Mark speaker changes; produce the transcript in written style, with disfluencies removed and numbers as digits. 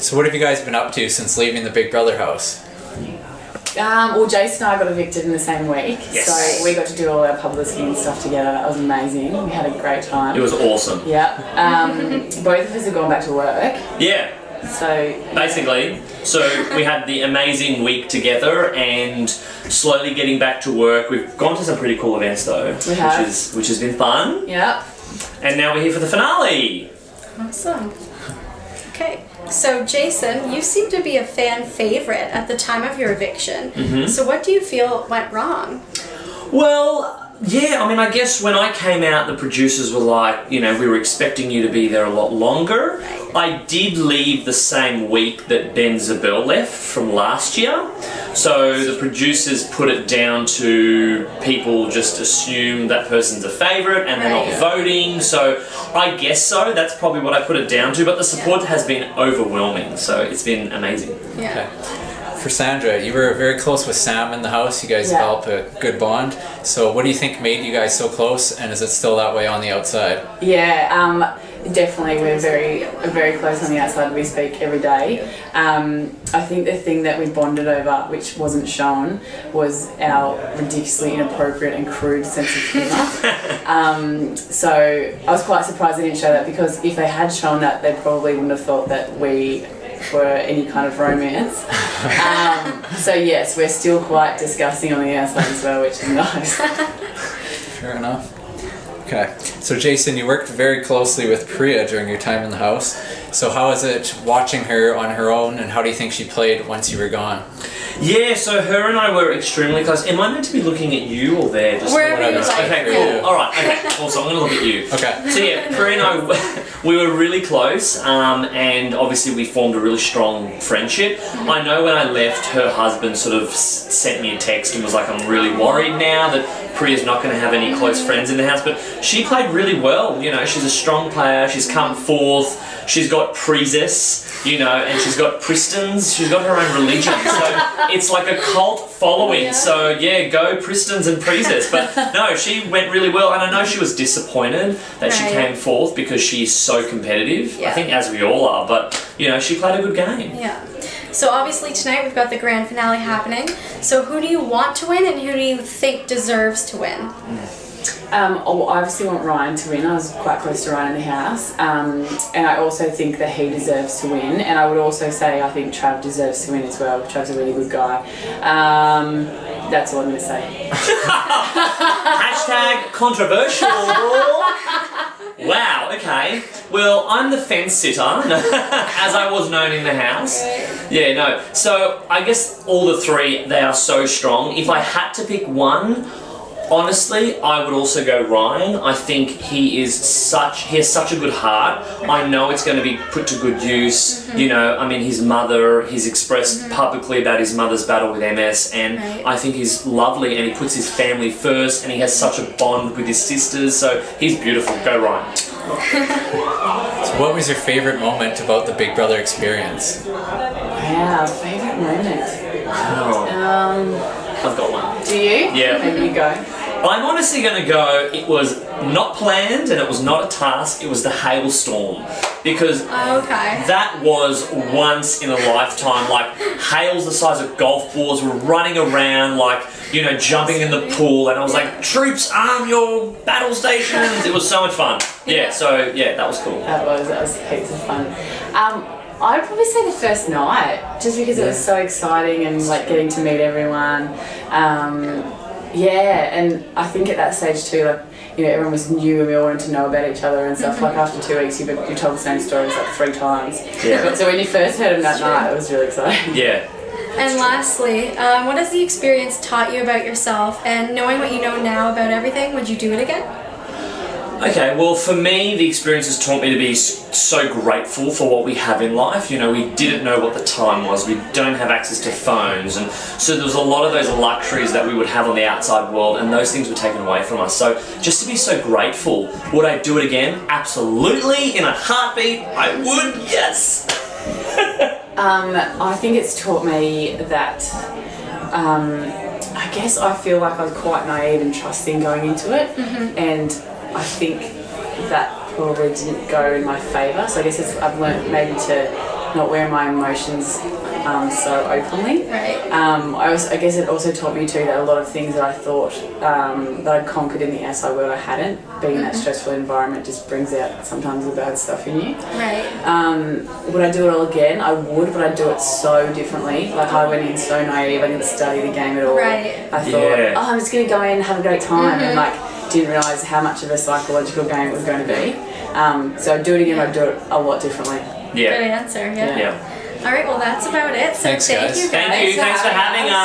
Speaker 1: So what have you guys been up to since leaving the Big Brother house?
Speaker 2: Well, Jason and I got evicted in the same week, so we got to do all our publicity and stuff together. That was amazing. We had a great time.
Speaker 3: It was awesome.
Speaker 2: Yeah. Both of us have gone back to work.
Speaker 3: Yeah.
Speaker 2: So
Speaker 3: basically, we had the amazing week together and slowly getting back to work. We've gone to some pretty cool events though, which has been fun.
Speaker 2: Yeah.
Speaker 3: And now we're here for the finale.
Speaker 4: Awesome. Okay, so Jason, you seem to be a fan favorite at the time of your eviction. So what do you feel went wrong?
Speaker 3: Well, yeah, I mean, I guess when I came out, the producers were like, you know, we were expecting you to be there a lot longer. I did leave the same week that Ben Zabel left from last year. So the producers put it down to people just assume that person's a favourite and they're not voting. So I guess so. That's probably what I put it down to. But the support has been overwhelming. So it's been amazing.
Speaker 4: Yeah.
Speaker 1: Okay. For Sandra, you were very close with Sam in the house. You guys developed a good bond. So what do you think made you guys so close, and is it still that way on the outside?
Speaker 2: Yeah, definitely. We're very close on the outside. We speak every day. I think the thing that we bonded over, which wasn't shown, was our ridiculously inappropriate and crude sense of humour. So I was quite surprised they didn't show that, because if they had shown that, they probably wouldn't have thought that we were any kind of romance. So yes, we're still quite disgusting on the outside as well, which is nice.
Speaker 1: Fair enough. Okay, so Jason, you worked very closely with Priya during your time in the house. So how is it watching her on her own, and how do you think she played once you were gone?
Speaker 3: Yeah, so her and I were extremely close. Am I meant to be looking at you or there? Just
Speaker 4: wherever you like.
Speaker 3: Okay, cool. Alright, okay. Also, I'm going to look at you.
Speaker 1: Okay.
Speaker 3: So yeah, Priya and I, we were really close, and obviously we formed a really strong friendship. I know when I left, her husband sort of sent me a text and was like, I'm really worried now that Priya's not going to have any close friends in the house, but she played really well. You know, she's a strong player, she's come forth, she's got Prezes, you know, and she's got Pristons, she's got her own religion, so it's like a cult following. So yeah, go Pristons and Prezes. But no, she went really well, and I know she was disappointed that she came forth because she's so competitive. I think as we all are, but you know, she played a good game.
Speaker 4: Yeah. So obviously tonight we've got the grand finale happening. So who do you want to win, and who do you think deserves to win?
Speaker 2: I obviously want Ryan to win. I was quite close to Ryan in the house, and I also think that he deserves to win, and I would also say I think Trav deserves to win as well. Trav's a really good guy. That's all I'm going to say.
Speaker 3: Hashtag controversial. Wow, okay. Well, I'm the fence sitter, as I was known in the house. Yeah, no. So I guess all the three, they are so strong. If I had to pick one, honestly, I would also go Ryan. I think he has such a good heart. I know it's going to be put to good use. You know, I mean, his mother, he's expressed publicly about his mother's battle with MS, and I think he's lovely, and he puts his family first, and he has such a bond with his sisters, so he's beautiful. Go Ryan.
Speaker 1: So what was your favourite moment about the Big Brother experience?
Speaker 2: Wow, favourite moment?
Speaker 3: I've got one.
Speaker 2: Do you?
Speaker 3: Yeah.
Speaker 2: Maybe you go.
Speaker 3: I'm honestly going to go, it was not planned and it was not a task, it was the hailstorm. Because that was once in a lifetime, like hails the size of golf balls were running around, like, you know, jumping in the pool, and I was like, troops, arm your battle stations. It was so much fun. Yeah, so yeah, that was cool.
Speaker 2: That was heaps of fun. I'd probably say the first night, just because it was so exciting and like getting to meet everyone. Yeah, and I think at that stage too, like, you know, everyone was new and we all wanted to know about each other and stuff. Like after 2 weeks, you told the same stories like 3 times. Yeah. But so when you first heard them that night, it was really exciting.
Speaker 3: Yeah.
Speaker 4: And lastly, what has the experience taught you about yourself? And knowing what you know now about everything, would you do it again?
Speaker 3: Okay, well for me, the experience has taught me to be so grateful for what we have in life. You know, we didn't know what the time was, we don't have access to phones, and so there was a lot of those luxuries that we would have on the outside world, and those things were taken away from us. So just to be so grateful. Would I do it again? Absolutely, in a heartbeat, I would, yes!
Speaker 2: I think it's taught me that I guess I feel like I was quite naive and trusting going into it, and I think that probably didn't go in my favour. So I guess I've learned maybe to not wear my emotions so openly.
Speaker 4: Right.
Speaker 2: I guess it also taught me too that a lot of things that I thought that I'd conquered in the outside world I hadn't. Being in that stressful environment just brings out sometimes the bad stuff in you.
Speaker 4: Right.
Speaker 2: Would I do it all again? I would, but I'd do it so differently. Like I went in so naive, I didn't study the game at all.
Speaker 4: Right.
Speaker 2: I thought, I'm just going to go in and have a great time, and like didn't realise how much of a psychological game it was going to be. So I'd do it again, I'd do it a lot differently.
Speaker 3: Yeah.
Speaker 4: Good answer. Yeah.
Speaker 3: Yeah.
Speaker 4: All right. Well, that's about it. So
Speaker 1: Thanks,
Speaker 4: thank
Speaker 1: guys.
Speaker 4: you guys.
Speaker 3: Thank you. Thanks for having us.